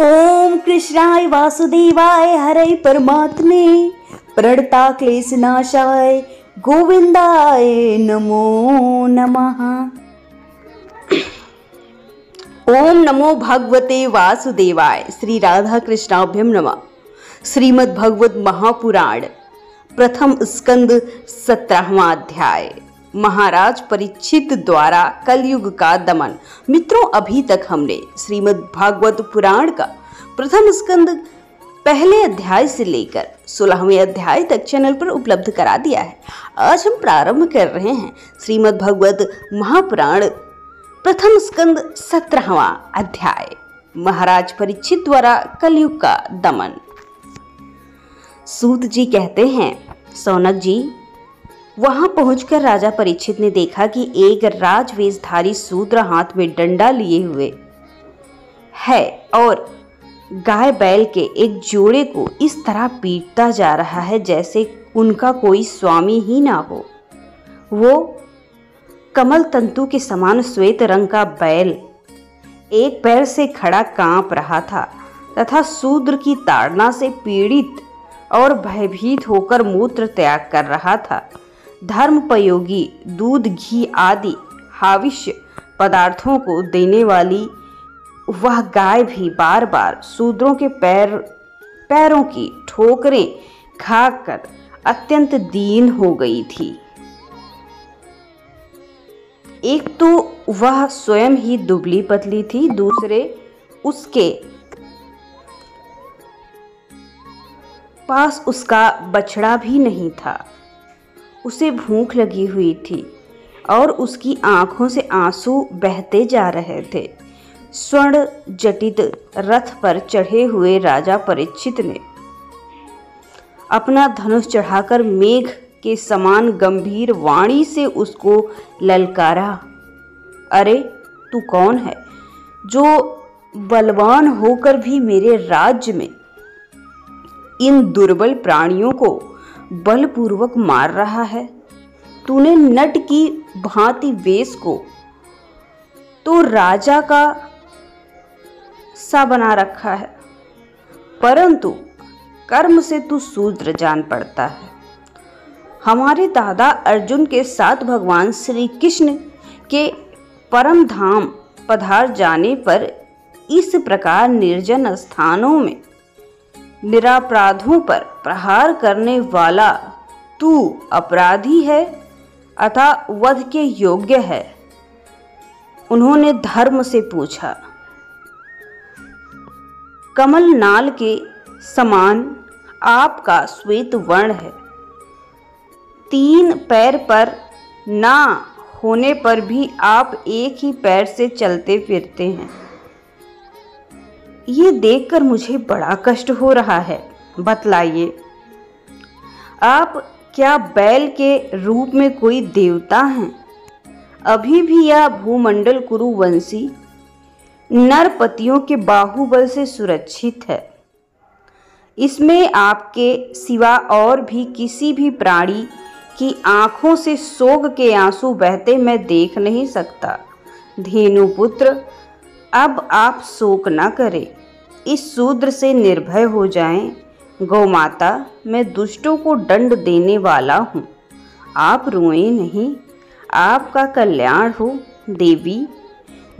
ओम कृष्णाय वासुदेवाय हरे परमात्मे प्रणता क्लेशनाशाय गोविंदाय नमो नमः। ओम नमो भगवते वासुदेवाय। श्री राधा कृष्णाभ्यम नमः। श्रीमद् भगवत महापुराण प्रथम स्कंद 17वां अध्याय। महाराज परीक्षित द्वारा कलयुग का दमन। मित्रों, अभी तक हमने श्रीमद् भागवत पुराण का प्रथम स्कंद पहले अध्याय से लेकर 16वें अध्याय तक चैनल पर उपलब्ध करा दिया है। आज हम प्रारंभ कर रहे हैं श्रीमद् भागवत महापुराण प्रथम स्कंद 17वां अध्याय। महाराज परीक्षित द्वारा कलयुग का दमन। सूत जी कहते हैं, सौनक जी, वहां पहुंचकर राजा परीक्षित ने देखा कि एक राजवेशधारी शूद्र हाथ में डंडा लिए हुए है और गाय बैल के एक जोड़े को इस तरह पीटता जा रहा है जैसे उनका कोई स्वामी ही ना हो। वो कमल तंतु के समान श्वेत रंग का बैल एक पैर से खड़ा कांप रहा था तथा शूद्र की ताड़ना से पीड़ित और भयभीत होकर मूत्र त्याग कर रहा था। धर्मपयोगी दूध, घी आदि हाविष्य पदार्थों को देने वाली वह गाय भी बार बार शूद्रों के पैरों की ठोकरें खाकर अत्यंत दीन हो गई थी। एक तो वह स्वयं ही दुबली पतली थी, दूसरे उसके पास उसका बछड़ा भी नहीं था। उसे भूख लगी हुई थी और उसकी आंखों से आंसू बहते जा रहे थे। स्वर्ण जटित रथ पर चढ़े हुए राजा परीक्षित ने अपना धनुष चढ़ाकर मेघ के समान गंभीर वाणी से उसको ललकारा। अरे तू कौन है जो बलवान होकर भी मेरे राज्य में इन दुर्बल प्राणियों को बलपूर्वक मार रहा है? तूने नट की भांति वेश को तो राजा का सा बना रखा है, परंतु कर्म से तू शूद्र जान पड़ता है। हमारे दादा अर्जुन के साथ भगवान श्री कृष्ण के परम धाम पधार जाने पर इस प्रकार निर्जन स्थानों में निरापराधों पर प्रहार करने वाला तू अपराधी है अतः वध के योग्य है। उन्होंने धर्म से पूछा। कमल नाल के समान आपका श्वेत वर्ण है, 3 पैर पर ना होने पर भी आप एक ही पैर से चलते फिरते हैं। ये देखकर मुझे बड़ा कष्ट हो रहा है। बतलाइए, आप क्या बैल के रूप में कोई देवता हैं? अभी भी यह भूमंडल कुरुवंशी नरपतियों के बाहुबल से सुरक्षित है। इसमें आपके सिवा और भी किसी भी प्राणी की आंखों से शोक के आंसू बहते मैं देख नहीं सकता। धेनुपुत्र, अब आप शोक न करें, इस शूद्र से निर्भय हो जाएं। गौमाता, मैं दुष्टों को दंड देने वाला हूँ, आप रोएं नहीं, आपका कल्याण हो। देवी,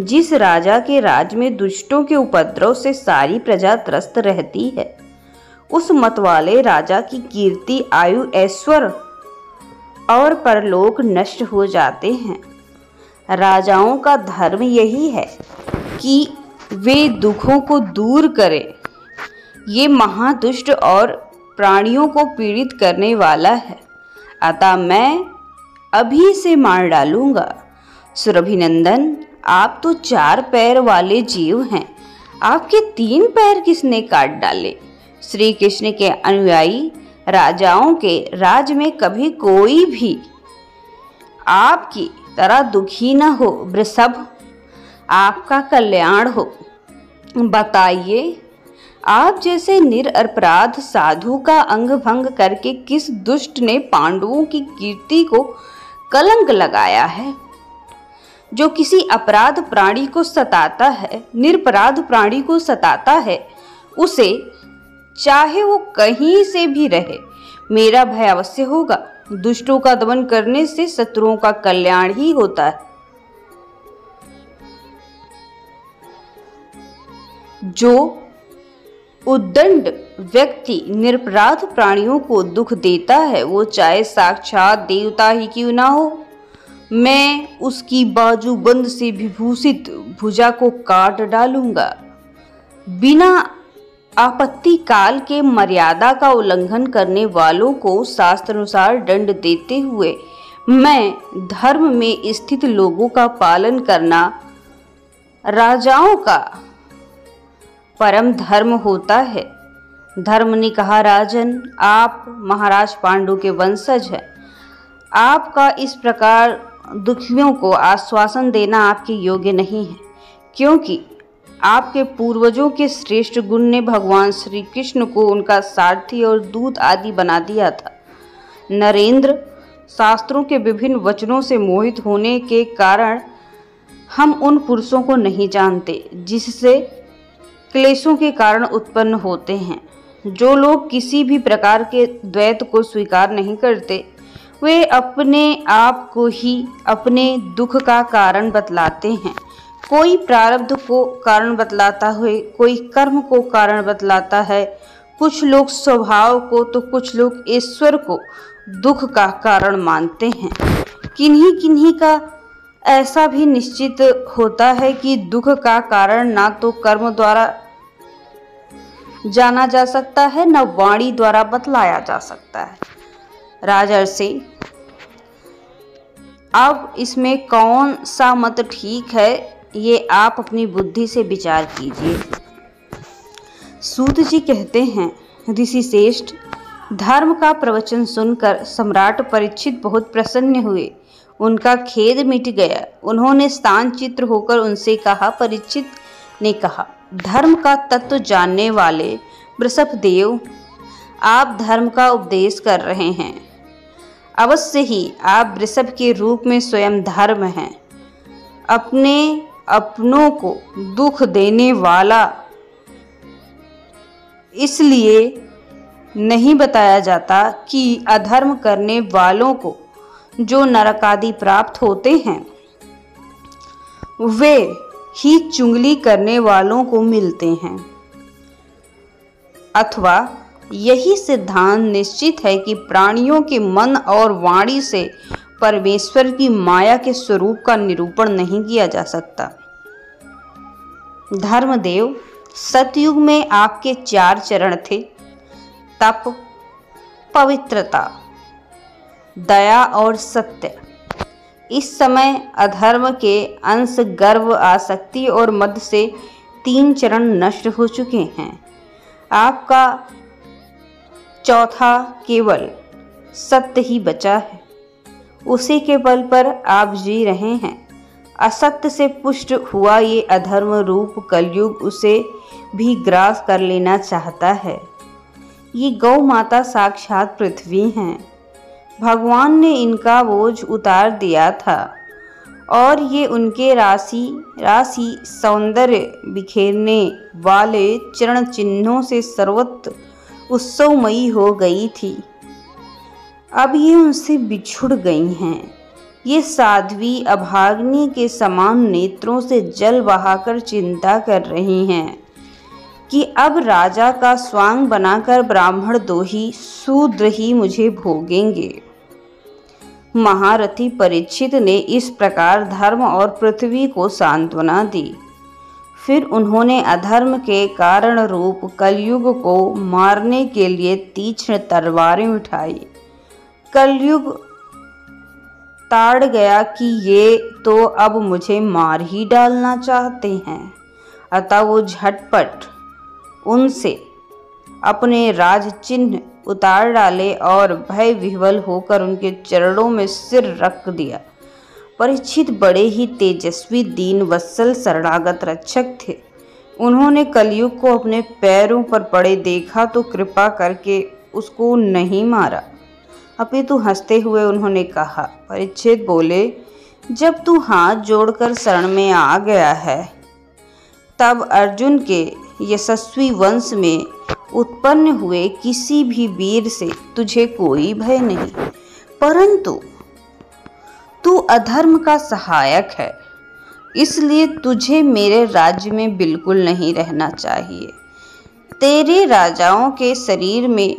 जिस राजा के राज में दुष्टों के उपद्रव से सारी प्रजा त्रस्त रहती है, उस मतवाले राजा की कीर्ति, आयु, ऐश्वर्य और परलोक नष्ट हो जाते हैं। राजाओं का धर्म यही है कि वे दुखों को दूर करें। ये महादुष्ट और प्राणियों को पीड़ित करने वाला है, अतः मैं अभी से मार डालूंगा। सुरभिनंदन, आप तो 4 पैर वाले जीव हैं, आपके 3 पैर किसने काट डाले? श्री कृष्ण के अनुयायी राजाओं के राज में कभी कोई भी आपकी तरह दुखी न हो। वृषभ, आपका कल्याण हो। बताइए, आप जैसे निरपराध साधु का अंग भंग करके किस दुष्ट ने पांडवों की कीर्ति को कलंक लगाया है? जो किसी अपराध प्राणी को सताता है, निरपराध प्राणी को सताता है, उसे चाहे वो कहीं से भी रहे, मेरा भय अवश्य होगा। दुष्टों का दमन करने से शत्रुओं का कल्याण ही होता है। जो उद्दंड व्यक्ति निरपराध प्राणियों को दुख देता है, वो चाहे साक्षात देवता ही क्यों ना हो, मैं उसकी बाजूबंद से विभूषित भुजा को काट डालूंगा। बिना आपत्ति काल के मर्यादा का उल्लंघन करने वालों को शास्त्रानुसार दंड देते हुए मैं धर्म में स्थित लोगों का पालन करना राजाओं का परम धर्म होता है। धर्म ने कहा, राजन, आप महाराज पांडु के वंशज हैं। आपका इस प्रकार दुखियों को आश्वासन देना आपके योग्य नहीं है, क्योंकि आपके पूर्वजों के श्रेष्ठ गुण ने भगवान श्री कृष्ण को उनका सारथी और दूत आदि बना दिया था। नरेंद्र, शास्त्रों के विभिन्न वचनों से मोहित होने के कारण हम उन पुरुषों को नहीं जानते जिससे क्लेशों के कारण उत्पन्न होते हैं। जो लोग किसी भी प्रकार के द्वैत को स्वीकार नहीं करते, वे अपने आप को ही अपने दुख का कारण बतलाते हैं। कोई प्रारब्ध को कारण बतलाता है, कोई कर्म को कारण बतलाता है, कुछ लोग स्वभाव को तो कुछ लोग ईश्वर को दुख का कारण मानते हैं। किन्हीं किन्हीं का ऐसा भी निश्चित होता है कि दुख का कारण ना तो कर्म द्वारा जाना जा सकता है, न वाणी द्वारा बतलाया जा सकता है। राजर्षि, अब इसमें कौन सा मत ठीक है, ये आप अपनी बुद्धि से विचार कीजिए। सूत जी कहते हैं, ऋषि श्रेष्ठ, धर्म का प्रवचन सुनकर सम्राट परीक्षित बहुत प्रसन्न हुए। उनका खेद मिट गया। उन्होंने स्थानचित्र होकर उनसे कहा। परीक्षित ने कहा, धर्म का तत्व जानने वाले वृषभदेव, आप धर्म का उपदेश कर रहे हैं। अवश्य ही आप वृषभ के रूप में स्वयं धर्म हैं। अपने अपनों को दुख देने वाला इसलिए नहीं बताया जाता कि अधर्म करने वालों को जो नरक आदि प्राप्त होते हैं, वे ही चुगली करने वालों को मिलते हैं। अथवा यही सिद्धांत निश्चित है कि प्राणियों के मन और वाणी से परमेश्वर की माया के स्वरूप का निरूपण नहीं किया जा सकता। धर्मदेव, सतयुग में आपके 4 चरण थे, तप, पवित्रता, दया और सत्य। इस समय अधर्म के अंश गर्व, आसक्ति और मद से 3 चरण नष्ट हो चुके हैं। आपका चौथा केवल सत्य ही बचा है। उसी के बल पर आप जी रहे हैं। असत्य से पुष्ट हुआ ये अधर्म रूप कलयुग उसे भी ग्रास कर लेना चाहता है। ये गौ माता साक्षात पृथ्वी हैं। भगवान ने इनका बोझ उतार दिया था और ये उनके राशि सौंदर्य बिखेरने वाले चरण चिन्हों से सर्वत्र उत्सवमयी हो गई थी। अब ये उनसे बिछुड़ गई हैं। ये साध्वी अभाग्नि के समान नेत्रों से जल बहाकर चिंता कर रही हैं कि अब राजा का स्वांग बनाकर ब्राह्मण दोही शूद्र ही मुझे भोगेंगे। महारथी परीक्षित ने इस प्रकार धर्म और पृथ्वी को सांत्वना दी। फिर उन्होंने अधर्म के कारण रूप कलयुग को मारने के लिए तीक्ष्ण तलवारें उठाई। कलयुग ताड़ गया कि ये तो अब मुझे मार ही डालना चाहते हैं। अतः वो झटपट उनसे अपने राज चिन्ह उतार डाले और भय विह्वल होकर उनके चरणों में सिर रख दिया। परीक्षित बड़े ही तेजस्वी दीन वत्सल शरणागत रक्षक थे। उन्होंने कलयुग को अपने पैरों पर पड़े देखा तो कृपा करके उसको नहीं मारा, अपितु हंसते हुए उन्होंने कहा। परीक्षित बोले, जब तू हाथ जोड़कर शरण में आ गया है, तब अर्जुन के यशस्वी वंश में उत्पन्न हुए किसी भी वीर से तुझे कोई भय नहीं, परंतु तू अधर्म का सहायक है, इसलिए तुझे मेरे राज्य में बिल्कुल नहीं रहना चाहिए। तेरे राजाओं के शरीर में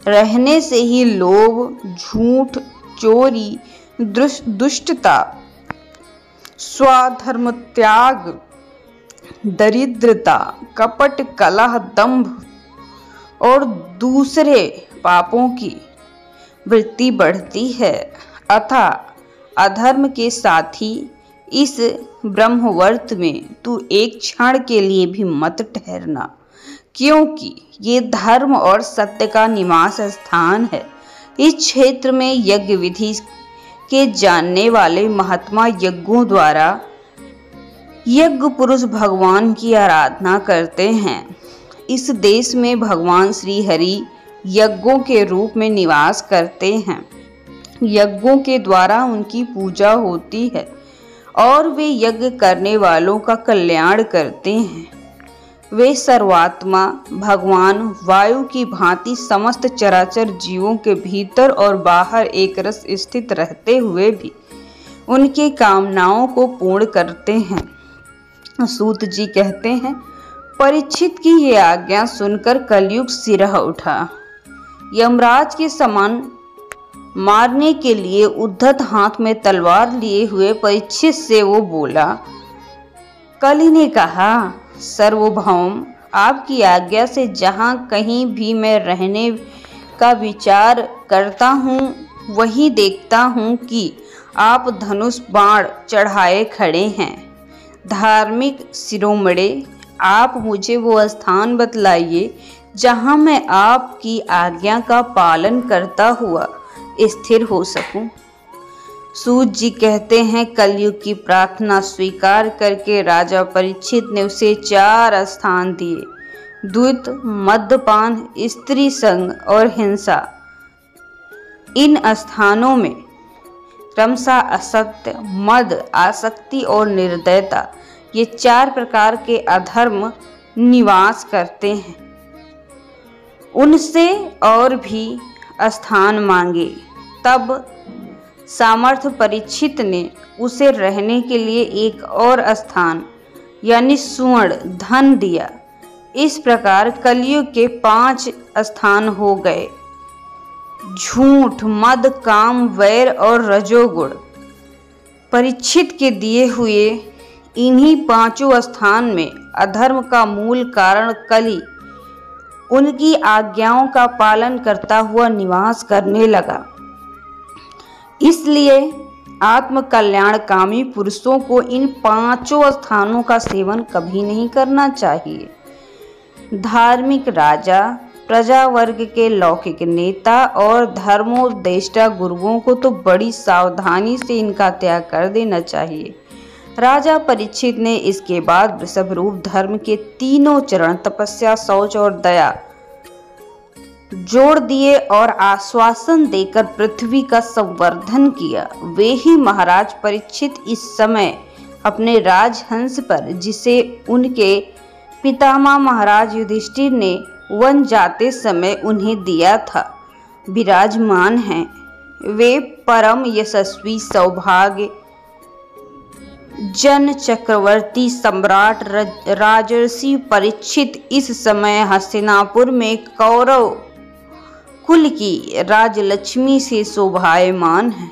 रहने से ही लोभ, झूठ, चोरी, दुष्टता, स्वधर्म त्याग, दरिद्रता, कपट, कलह, दंभ और दूसरे पापों की वृत्ति बढ़ती है। अतः अधर्म के साथी इस ब्रह्मवर्त में तू एक क्षण के लिए भी मत ठहरना, क्योंकि ये धर्म और सत्य का निवास स्थान है। इस क्षेत्र में यज्ञ विधि के जानने वाले महात्मा यज्ञों द्वारा यज्ञ पुरुष भगवान की आराधना करते हैं। इस देश में भगवान श्री हरि यज्ञों के रूप में निवास करते हैं। यज्ञों के द्वारा उनकी पूजा होती है और वे यज्ञ करने वालों का कल्याण करते हैं। वे सर्वात्मा भगवान वायु की भांति समस्त चराचर जीवों के भीतर और बाहर एक रस स्थित रहते हुए भी उनके कामनाओं को पूर्ण करते हैं। सूत जी कहते हैं, परीक्षित की ये आज्ञा सुनकर कलयुग सिरह उठा। यमराज के समान मारने के लिए उद्धत हाथ में तलवार लिए हुए परीक्षित से वो बोला। कलि ने कहा, सर्वभौम, आपकी आज्ञा से जहाँ कहीं भी मैं रहने का विचार करता हूँ, वहीं देखता हूँ कि आप धनुष बाण चढ़ाए खड़े हैं। धार्मिक शिरोमणे, आप मुझे वो स्थान बतलाइए जहाँ मैं आपकी आज्ञा का पालन करता हुआ स्थिर हो सकूं। सूत जी कहते हैं, कलयुग की प्रार्थना स्वीकार करके राजा परीक्षित ने उसे 4 स्थान दिए। द्वैत, मद्यपान, स्त्री संग और हिंसा। इन स्थानों में क्रमशः असत्य, मद, आसक्ति और निर्दयता, ये 4 प्रकार के अधर्म निवास करते हैं। उनसे और भी स्थान मांगे। तब सामर्थ्य परीक्षित ने उसे रहने के लिए एक और स्थान यानी स्वर्ण धन दिया। इस प्रकार कलयुग के 5 स्थान हो गए। झूठ, मद, काम, वैर और रजोगुण। परीक्षित के दिए हुए इन्हीं 5 स्थान में अधर्म का मूल कारण कलि उनकी आज्ञाओं का पालन करता हुआ निवास करने लगा। इसलिए आत्म कल्याणकामी पुरुषों को इन 5 स्थानों का सेवन कभी नहीं करना चाहिए। धार्मिक राजा, प्रजा वर्ग के लौकिक नेता और धर्मोपदेष्टा गुरुओं को तो बड़ी सावधानी से इनका त्याग कर देना चाहिए। राजा परीक्षित ने इसके बाद वृषभ रूप धर्म के 3 चरण तपस्या, शौच और दया जोड़ दिए और आश्वासन देकर पृथ्वी का संवर्धन किया। वे ही महाराज परीक्षित इस समय अपने राजहंस पर, जिसे उनके पितामह महाराज युधिष्ठिर ने वन जाते समय उन्हें दिया था, विराजमान हैं। वे परम यशस्वी सौभाग्य जन चक्रवर्ती सम्राट राजर्षि परीक्षित इस समय हस्तिनापुर में कौरव कुल की राजलक्ष्मी से शोभायमान है।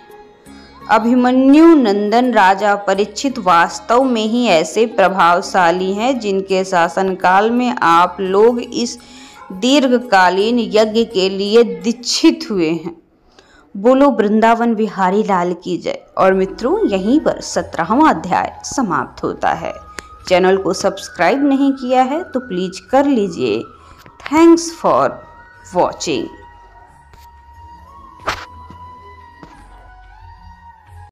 अभिमन्यु नंदन राजा परीक्षित वास्तव में ही ऐसे प्रभावशाली हैं जिनके शासनकाल में आप लोग इस दीर्घकालीन यज्ञ के लिए दीक्षित हुए हैं। बोलो वृंदावन बिहारी लाल की जय। और मित्रों, यहीं पर 17वां अध्याय समाप्त होता है। चैनल को सब्सक्राइब नहीं किया है तो प्लीज कर लीजिए। Thanks for watching.